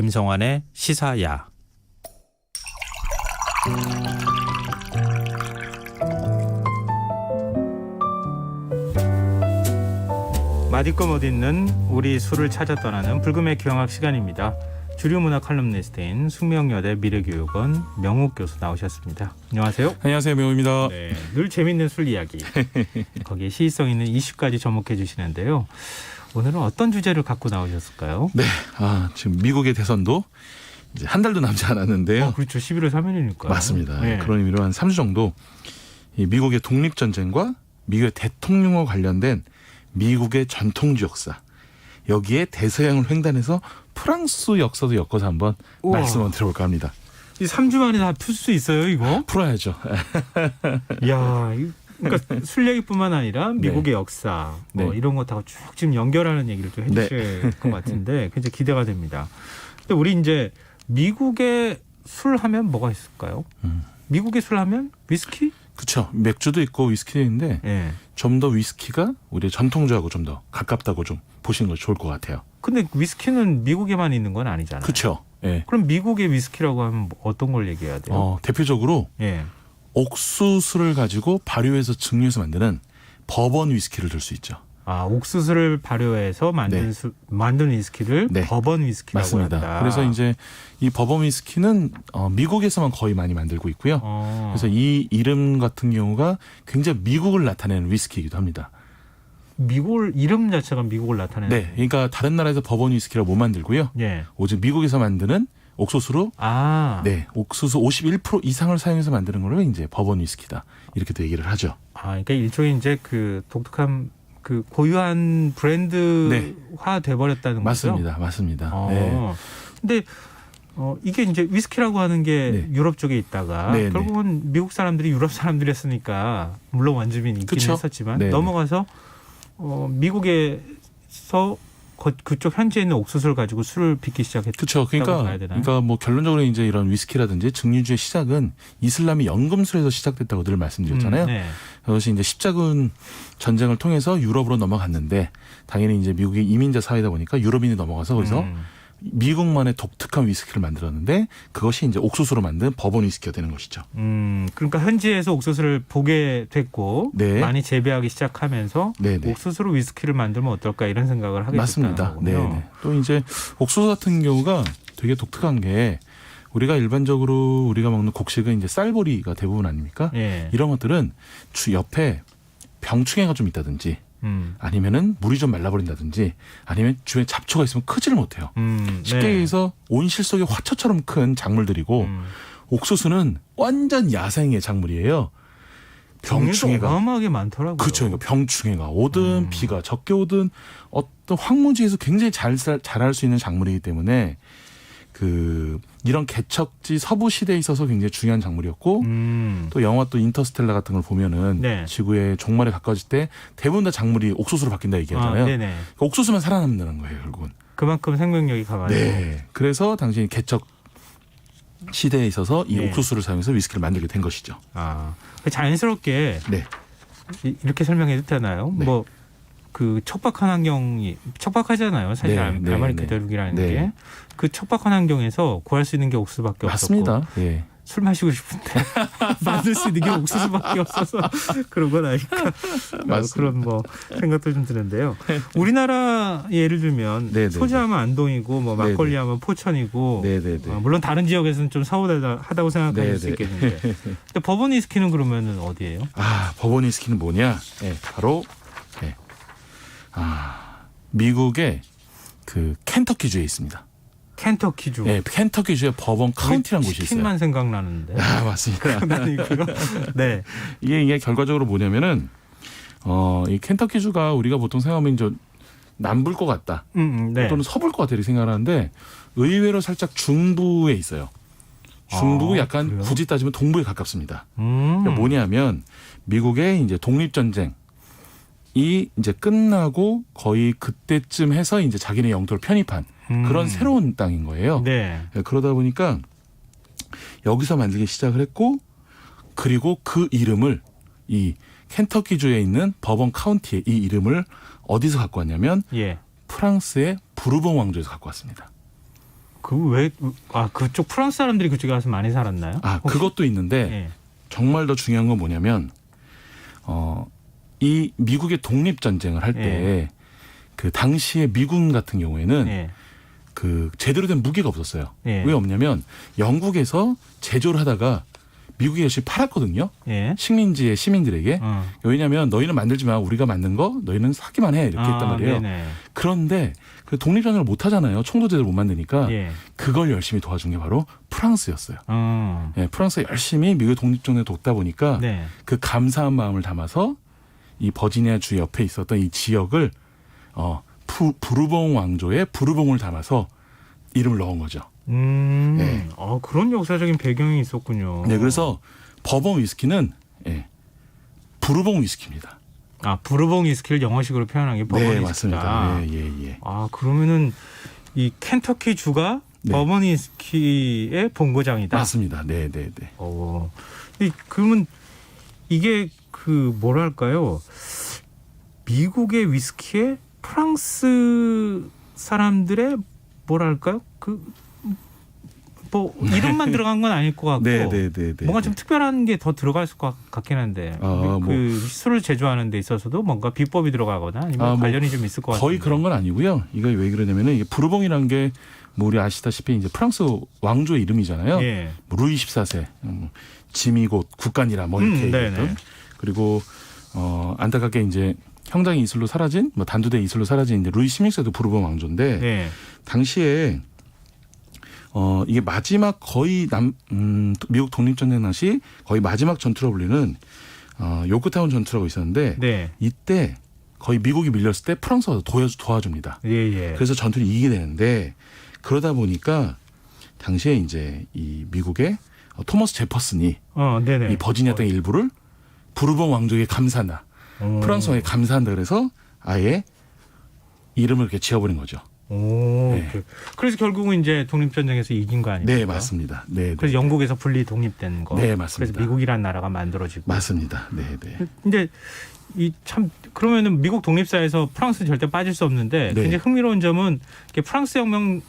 김성환의 시사야. 맛있고 멋있는 우리 술을 찾아 떠나는 불금의 경학 시간입니다. 주류 문화 칼럼니스트인 숙명여대 미래교육원 명욱 교수 나오셨습니다. 안녕하세요. 안녕하세요, 명욱입니다. 네, 늘 재밌는 술 이야기. 거기에 시의성 있는 이슈까지 접목해 주시는데요. 오늘은 어떤 주제를 갖고 나오셨을까요? 네, 지금 미국의 대선도 이제 한 달도 남지 않았는데요. 그렇죠. 11월 3일이니까요. 맞습니다. 네. 그런 의미로 한 3주 정도 이 미국의 독립전쟁과 미국의 대통령과 관련된 미국의 전통주 역사, 여기에 대서양을 횡단해서 프랑스 역사도 엮어서 한번 우와. 말씀을 드려볼까 합니다. 이 3주 만에 다 풀 수 있어요, 이거? 풀어야죠. 이야, 그러니까 술 얘기뿐만 아니라 미국의 역사 뭐 네. 이런 것하고 쭉 지금 연결하는 얘기를 좀 해주실 것 같은데 굉장히 기대가 됩니다. 근데 우리 이제 미국의 술 하면 뭐가 있을까요? 미국의 술 하면 위스키? 그렇죠. 맥주도 있고 위스키도 있는데 예. 좀 더 위스키가 우리의 전통주하고 좀 더 가깝다고 좀 보시는 것이 좋을 것 같아요. 근데 위스키는 미국에만 있는 건 아니잖아요. 그렇죠. 예. 그럼 미국의 위스키라고 하면 어떤 걸 얘기해야 돼요? 대표적으로 예. 옥수수를 가지고 발효해서 증류해서 만드는 버번 위스키를 들 수 있죠. 옥수수를 발효해서 만든 만든 위스키를 네. 버번 위스키라고 맞습니다. 한다. 그래서 이제 이 버번 위스키는 미국에서만 거의 많이 만들고 있고요. 그래서 이 이름 같은 경우가 굉장히 미국을 나타내는 위스키이기도 합니다. 미국 이름 자체가 미국을 나타내는. 네, 그러니까 다른 나라에서 버번 위스키라고 못 만들고요. 예. 오직 미국에서 만드는 옥수수로 네, 옥수수 51% 이상을 사용해서 만드는 걸로 이제 버번 위스키다. 이렇게도 얘기를 하죠. 그러니까 일종의 이제 그 독특한 그 고유한 브랜드화 돼 버렸다는 거죠. 맞습니다. 네. 근데 이게 이제 위스키라고 하는 게 네. 유럽 쪽에 있다가 네, 결국은 미국 사람들이 유럽 사람들이었으니까 물론 원주민이 있긴 그쵸? 했었지만 네, 넘어가서 미국에서 그쪽 현지에 있는 옥수수를 가지고 술을 빚기 시작했다고 그렇죠. 봐야 되나요? 그러니까 뭐 결론적으로 이제 이런 위스키라든지 증류주의 시작은 이슬람의 연금술에서 시작됐다고 늘 말씀드렸잖아요. 네. 그것이 이제 십자군 전쟁을 통해서 유럽으로 넘어갔는데 당연히 이제 미국이 이민자 사회다 보니까 유럽인이 넘어가서 거기서 미국만의 독특한 위스키를 만들었는데 그것이 이제 옥수수로 만든 버번 위스키가 되는 것이죠. 그러니까 현지에서 옥수수를 보게 됐고 네. 많이 재배하기 시작하면서 네네. 옥수수로 위스키를 만들면 어떨까 이런 생각을 하게 됐다는 맞습니다. 거군요. 네. 또 이제 옥수수 같은 경우가 되게 독특한 게 우리가 일반적으로 우리가 먹는 곡식은 이제 쌀보리가 대부분 아닙니까? 예. 이런 것들은 옆에 병충해가 좀 있다든지 아니면은 물이 좀 말라버린다든지 아니면 주변에 잡초가 있으면 크지를 못해요. 쉽게 네. 얘기해서 온실 속의 화초처럼 큰 작물들이고 옥수수는 완전 야생의 작물이에요. 병충해가 어마어마하게 많더라고요. 그렇죠. 그러니까 병충해가 오든 비가 적게 오든 어떤 황무지에서 굉장히 잘 자랄 수 있는 작물이기 때문에 이런 개척지 서부 시대에 있어서 굉장히 중요한 작물이었고 또 영화 또 인터스텔라 같은 걸 보면은 네. 지구의 종말에 가까워질 때 대부분 다 작물이 옥수수로 바뀐다 얘기하잖아요. 네네. 그러니까 옥수수만 살아남는 거예요, 결국은. 그만큼 생명력이 강하죠. 네. 그래서 당시 개척 시대에 있어서 이 네. 옥수수를 사용해서 위스키를 만들게 된 것이죠. 자연스럽게 네. 이렇게 설명해도 되나요? 네. 뭐 그 척박한 환경이 척박하잖아요. 사실 네, 알마리 네, 그대로기라는 네. 게 그 척박한 환경에서 구할 수 있는 게 옥수수밖에 맞습니다. 없었고 예. 술 마시고 싶은데 만들 수 있는 게 옥수수밖에 없어서 그런 건 아닐까. 그런 뭐 생각도 좀 드는데요. 우리나라 예를 들면 네네. 소주하면 안동이고 뭐 막걸리 하면 포천이고 네네네. 물론 다른 지역에서는 좀 서운하다고 생각하실 수 네네. 있겠는데 근데 버번 위스키는 그러면은 어디예요? 버번 위스키는 뭐냐? 바로 미국의 그 켄터키주에 있습니다. 켄터키주. 네, 켄터키주에 버번 카운티라는 곳이 있어요. 치킨만 생각나는데. 맞습니다. 네. 이게 결과적으로 뭐냐면은 이 켄터키주가 우리가 보통 생각하면 이제 남부일 것 같다. 네. 또는 서부일 것 같다 이렇게 생각하는데 의외로 살짝 중부에 있어요. 중부 약간 그래요? 굳이 따지면 동부에 가깝습니다. 그러니까 뭐냐면 미국의 이제 독립전쟁 이 이제 끝나고 거의 그때쯤 해서 이제 자기네 영토를 편입한 그런 새로운 땅인 거예요. 네. 그러다 보니까 여기서 만들기 시작을 했고 그리고 그 이름을 이 켄터키주에 있는 버번 카운티의 이 이름을 어디서 갖고 왔냐면 예. 프랑스의 부르봉 왕조에서 갖고 왔습니다. 그쪽 프랑스 사람들이 그쪽에 가서 많이 살았나요? 아, 혹시? 그것도 있는데 예. 정말 더 중요한 건 뭐냐면 이 미국의 독립 전쟁을 할 때 그 당시에 미군 같은 경우에는 예. 그 제대로 된 무기가 없었어요. 예. 왜 없냐면 영국에서 제조를 하다가 미국에 열심히 팔았거든요. 예. 식민지의 시민들에게. 왜냐하면 너희는 만들지 마. 우리가 만든 거 너희는 사기만 해. 이렇게 했단 말이에요. 네네. 그런데 그 독립전쟁을 못 하잖아요. 총도 제대로 못 만드니까. 예. 그걸 열심히 도와준 게 바로 프랑스였어요. 예, 프랑스가 열심히 미국의 독립전쟁을 돕다 보니까 네. 그 감사한 마음을 담아서 이 버지니아 주 옆에 있었던 이 지역을 부르봉 왕조의 부르봉을 담아서 이름을 넣은 거죠. 네. 그런 역사적인 배경이 있었군요. 네, 그래서 버번 위스키는 부르봉 위스키입니다. 아, 부르봉 위스키를 영어식으로 표현한 게 버번 네, 위스키다. 맞습니다. 예. 아, 그러면은 이 켄터키 주가 네. 버번 위스키의 본고장이다. 맞습니다. 네. 그러면 이게 그 뭐랄까요? 미국의 위스키에 프랑스 사람들의 뭐랄까요? 뭐 이름만 들어간 건 아닐 것 같고 네. 뭔가 좀 특별한 게 더 들어갈 것 같긴 한데 술을 제조하는 데 있어서도 뭔가 비법이 들어가거나 아니면 관련이 좀 있을 것 같아요. 거의 그런 건 아니고요. 이거 왜 그러냐면은 이게 부르봉이라는 게 뭐 우리 아시다시피 이제 프랑스 왕조의 이름이잖아요. 예. 뭐 루이 14세, 지미곶 국간이라 뭐 이렇게 얘기했던. 그리고 안타깝게 이제 형장이 이슬로 사라진 뭐 단두대 이슬로 사라진 이제 루이 16세도 부르봉 왕조인데 예. 당시에 이게 마지막 거의 미국 독립전쟁 당시 거의 마지막 전투로 불리는 요크타운 전투라고 있었는데 네. 이때 거의 미국이 밀렸을 때 프랑스가 도와줍니다. 예. 그래서 전투를 이기게 되는데 그러다 보니까 당시에 이제 이 미국의 토머스 제퍼슨이 네네. 이 버지니아 땅의 일부를 부르봉 왕조에게 감사한다. 프랑스 왕에게 감사한다. 그래서 아예 이름을 이렇게 지어버린 거죠. 네. 그래서 결국은 이제 독립전쟁에서 이긴 거 아닙니까? 네, 맞습니다. 네. 그래서 영국에서 분리 독립된 거. 네, 맞습니다. 그래서 미국이라는 나라가 만들어지고. 맞습니다. 네. 근데 그러면은 미국 독립사에서 프랑스는 절대 빠질 수 없는데 네. 굉장히 흥미로운 점은 이게 프랑스 혁명이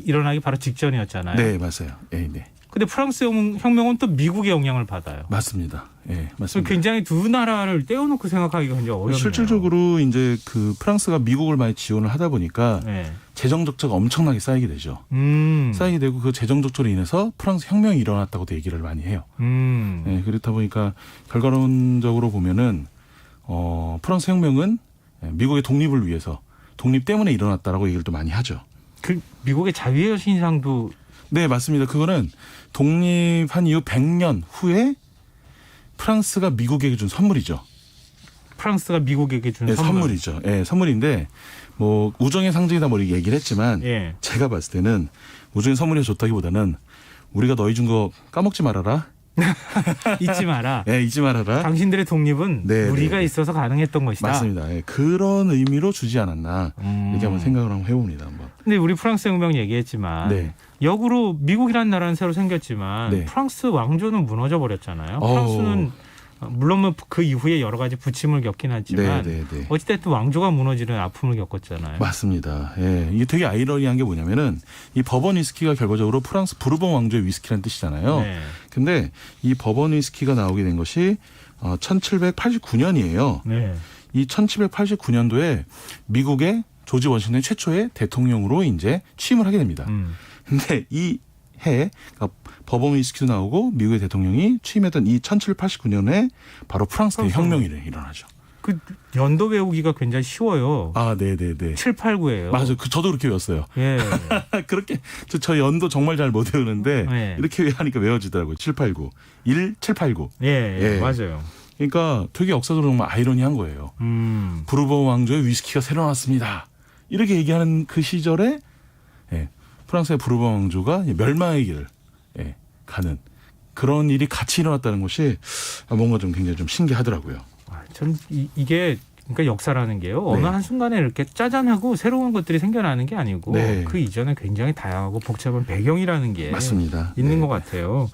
일어나기 바로 직전이었잖아요. 네, 맞아요. 네. 근데 프랑스 혁명은 또 미국의 영향을 받아요. 맞습니다. 네, 그래서 맞습니다. 굉장히 두 나라를 떼어놓고 생각하기가 굉장히 어렵네요. 실질적으로 이제 그 프랑스가 미국을 많이 지원을 하다 보니까 네. 재정 적자가 엄청나게 쌓이게 되죠. 쌓이게 되고 그 재정 적자로 인해서 프랑스 혁명이 일어났다고도 얘기를 많이 해요. 네, 그렇다 보니까 결과론적으로 보면은 프랑스 혁명은 미국의 독립을 위해서 독립 때문에 일어났다라고 얘기를 또 많이 하죠. 그 미국의 자유의 여신상도 네, 맞습니다. 그거는 독립한 이후 100년 후에 프랑스가 미국에게 준 선물이죠. 프랑스가 미국에게 준 네, 선물이죠. 네, 선물인데 뭐 우정의 상징이다 뭐 이렇게 얘기를 했지만 예. 제가 봤을 때는 우정의 선물이 좋다기보다는 우리가 너희 준 거 까먹지 말아라. 잊지 마라. 네, 잊지 말아라. 당신들의 독립은 네, 우리가 네. 있어서 가능했던 것이다. 맞습니다. 네, 그런 의미로 주지 않았나 이렇게 한번 생각을 한번 해봅니다. 한번. 근데 우리 프랑스 혁명 얘기했지만 네. 역으로 미국이라는 나라는 새로 생겼지만 네. 프랑스 왕조는 무너져 버렸잖아요. 프랑스는 물론 뭐 그 이후에 여러 가지 부침을 겪긴 하지만 네. 어찌됐든 왕조가 무너지는 아픔을 겪었잖아요. 맞습니다. 예, 이게 되게 아이러니한 게 뭐냐면은 이 버번 위스키가 결과적으로 프랑스 부르봉 왕조의 위스키라는 뜻이잖아요. 네. 근데 이 버번 위스키가 나오게 된 것이 1789년이에요. 네. 이 1789년도에 미국의 조지 워싱턴 최초의 대통령으로 이제 취임을 하게 됩니다. 근데 이 해, 그러니까 버번 위스키도 나오고 미국의 대통령이 취임했던 이 1789년에 바로 프랑스 혁명이 일어나죠. 그 연도 외우기가 굉장히 쉬워요. 아, 네. 7, 8, 9예요. 맞아요. 저도 그렇게 외웠어요. 예. 그렇게 저 연도 정말 잘 못 외우는데 네. 이렇게 하니까 외워지더라고요. 789. 1789. 예, 맞아요. 그러니까 되게 역사적으로 정말 아이러니한 거예요. 부르봉 왕조의 위스키가 새로 나왔습니다. 이렇게 얘기하는 그 시절에 프랑스의 부르봉 왕조가 멸망의 길을 가는 그런 일이 같이 일어났다는 것이 뭔가 좀 굉장히 좀 신기하더라고요. 전 이게 그러니까 역사라는 게요. 어느 한순간에 이렇게 짜잔하고 새로운 것들이 생겨나는 게 아니고 그 이전에 굉장히 다양하고 복잡한 배경이라는 게 맞습니다. 있는 것 같아요.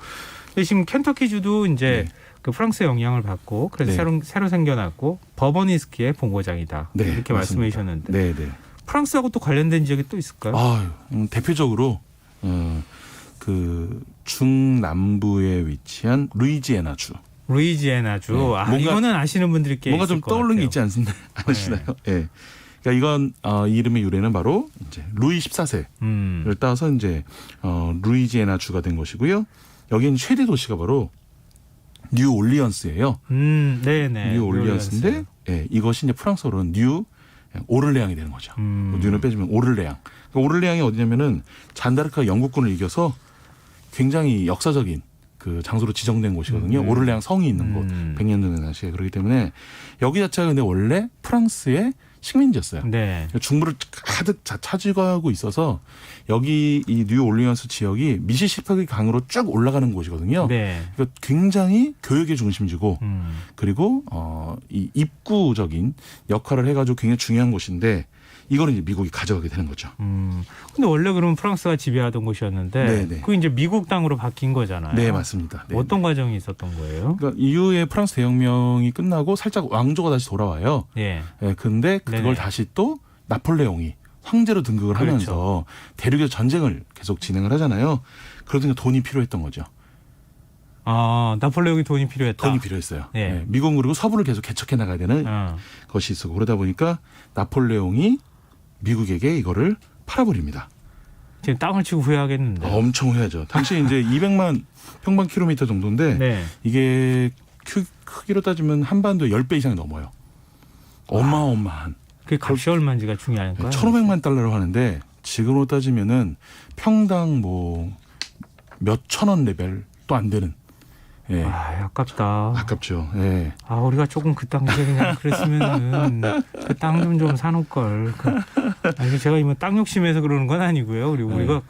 근데 지금 켄터키주도 이제 그 프랑스의 영향을 받고 그래서 새로 생겨났고 버번 위스키의 본고장이다. 이렇게 말씀해 주셨는데 네. 프랑스하고 또 관련된 지역이 또 있을까요? 대표적으로 그 중남부에 위치한 루이지애나주. 루이지애나주. 네. 아, 뭔가- 이거는 아시는 분들이 꽤 뭔가 있을 좀 것 떠오르는 게 같아요. 있지 않으시나요? 예. 그러니까 이건 이 이름의 유래는 바로 이제 루이 14세를 따서 이제 루이지애나주가 된 것이고요. 여기는 최대 도시가 바로 뉴 올리언스예요. 네네. 뉴 올리언스인데 예, 이것이 이제 프랑스어로는 뉴 오를레앙이 되는 거죠. 뉴는 빼주면 오를레앙. 그러니까 오를레앙이 어디냐면은 잔다르크가 영국군을 이겨서 굉장히 역사적인 그 장소로 지정된 곳이거든요. 오를레앙 성이 있는 곳. 100년 전의 당시에. 그렇기 때문에 여기 자체가 근데 원래 프랑스의 식민지였어요. 네. 중부를 가득 차지하고 있어서 여기 이 뉴 올리언스 지역이 미시시피 강으로 쭉 올라가는 곳이거든요. 네. 그러니까 굉장히 교역의 중심지고 음. 그리고 이 입구적인 역할을 해가지고 굉장히 중요한 곳인데 이거를 이제 미국이 가져가게 되는 거죠. 근데 원래 그러면 프랑스가 지배하던 곳이었는데 네네. 그게 이제 미국 땅으로 바뀐 거잖아요. 네, 맞습니다. 네, 어떤 과정이 있었던 거예요? 그러니까 이후에 프랑스 대혁명이 끝나고 살짝 왕조가 다시 돌아와요. 예. 예, 근데 그걸 네네. 다시 또 나폴레옹이 황제로 등극을 그렇죠. 하면서 대륙에서 전쟁을 계속 진행을 하잖아요. 그러니까 돈이 필요했던 거죠. 아, 나폴레옹이 돈이 필요했다. 돈이 필요했어요. 예. 예, 미국은 그리고 서부를 계속 개척해 나가야 되는 것이 있었고 그러다 보니까 나폴레옹이 미국에게 이거를 팔아버립니다. 지금 땅을 치고 후회하겠는데. 엄청 해야죠. 당시 이제 200만 평방 킬로미터 정도인데 네. 이게 크기로 따지면 한반도 10배 이상이 넘어요. 어마어마한. 그게 값이 얼마인지가 중요한가요? 1,500만 달러로 하는데 지금으로 따지면은 평당 뭐 몇천 원 레벨도 안 되는. 예. 아, 아깝다. 아깝죠. 예. 아, 우리가 조금 그 당시에 그냥 그랬으면은 그 땅 좀 사놓을 걸. 아니, 제가 이거 땅 욕심에서 그러는 건 아니고요. 그리고 우리가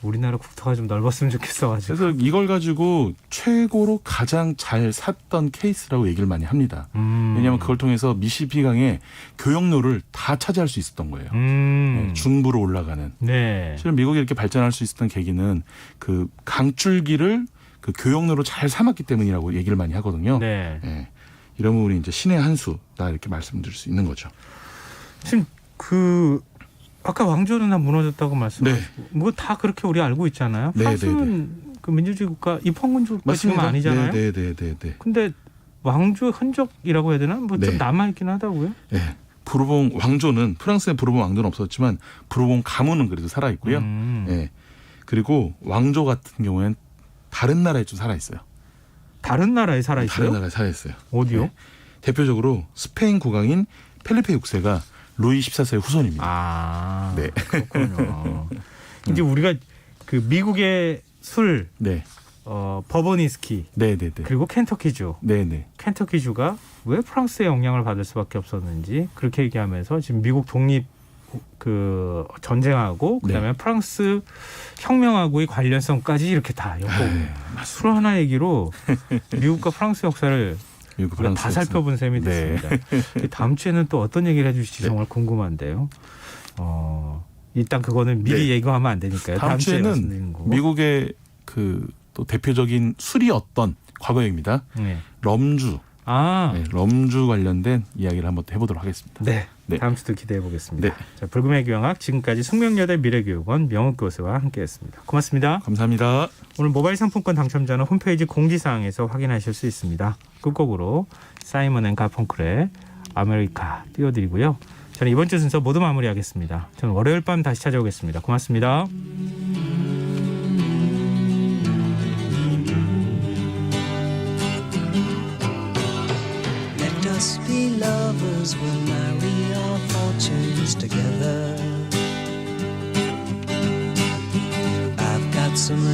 우리나라 국토가 좀 넓었으면 좋겠어가지고. 그래서 이걸 가지고 최고로 가장 잘 샀던 케이스라고 얘기를 많이 합니다. 왜냐하면 그걸 통해서 미시시피 강의 교역로를 다 차지할 수 있었던 거예요. 예, 중부로 올라가는. 네. 실은 미국이 이렇게 발전할 수 있었던 계기는 그 강줄기를 그 교역로로 잘 삼았기 때문이라고 얘기를 많이 하거든요. 네. 예, 이런 부분이 이제 신의 한 수다 이렇게 말씀드릴 수 있는 거죠. 지금 그 아까 왕조는 다 무너졌다고 말씀하시고 뭐 다 그렇게 우리 알고 있잖아요. 네, 프랑스는 그 민주주의 국가 입헌군주가 지금 아니잖아요. 네. 근데 왕조 흔적이라고 해야 되나? 뭐 좀 네. 남아 있긴 하다고요. 예. 부르봉 왕조는 프랑스의 부르봉 왕조는 없었지만 부르봉 가문은 그래도 살아 있고요. 예. 그리고 왕조 같은 경우에는 다른 나라에 좀 살아 있어요. 다른 나라에 살아 다른 있어요? 나라에 살아 있어요. 어디요? 네. 대표적으로 스페인 국왕인 펠리페 6세가 루이 14세의 후손입니다. 아, 네. 그렇군요. 이제 우리가 그 미국의 술, 네. 버버니스키 네. 그리고 켄터키주. 네. 켄터키주가 왜 프랑스의 영향을 받을 수밖에 없었는지 그렇게 얘기하면서 지금 미국 독립 그 전쟁하고 그다음에 프랑스 혁명하고의 관련성까지 이렇게 다 엮고 술 하나 얘기로 미국과 프랑스 역사를 우리가 다 살펴본 셈이 됐습니다. 다음 주에는 또 어떤 얘기를 해주실지 정말 궁금한데요. 일단 그거는 미리 예고하면 안 되니까요. 다음 주에 주에는 말씀드리는 거고. 미국의 그 또 대표적인 술이 어떤 과거형입니다. 네. 럼주. 아, 네, 럼주 관련된 이야기를 한번 해보도록 하겠습니다. 네. 네. 다음 주도 기대해 보겠습니다. 네. 자, 불금의 교양학 지금까지 숙명여대 미래교육원 명욱 교수와 함께했습니다. 고맙습니다. 감사합니다. 오늘 모바일 상품권 당첨자는 홈페이지 공지사항에서 확인하실 수 있습니다. 끝곡으로 사이먼 앤 가펑클의 아메리카 띄워드리고요. 저는 이번 주 순서 모두 마무리하겠습니다. 저는 월요일 밤 다시 찾아오겠습니다. 고맙습니다. Let us be lovers, we'll marry our fortunes together. I've got some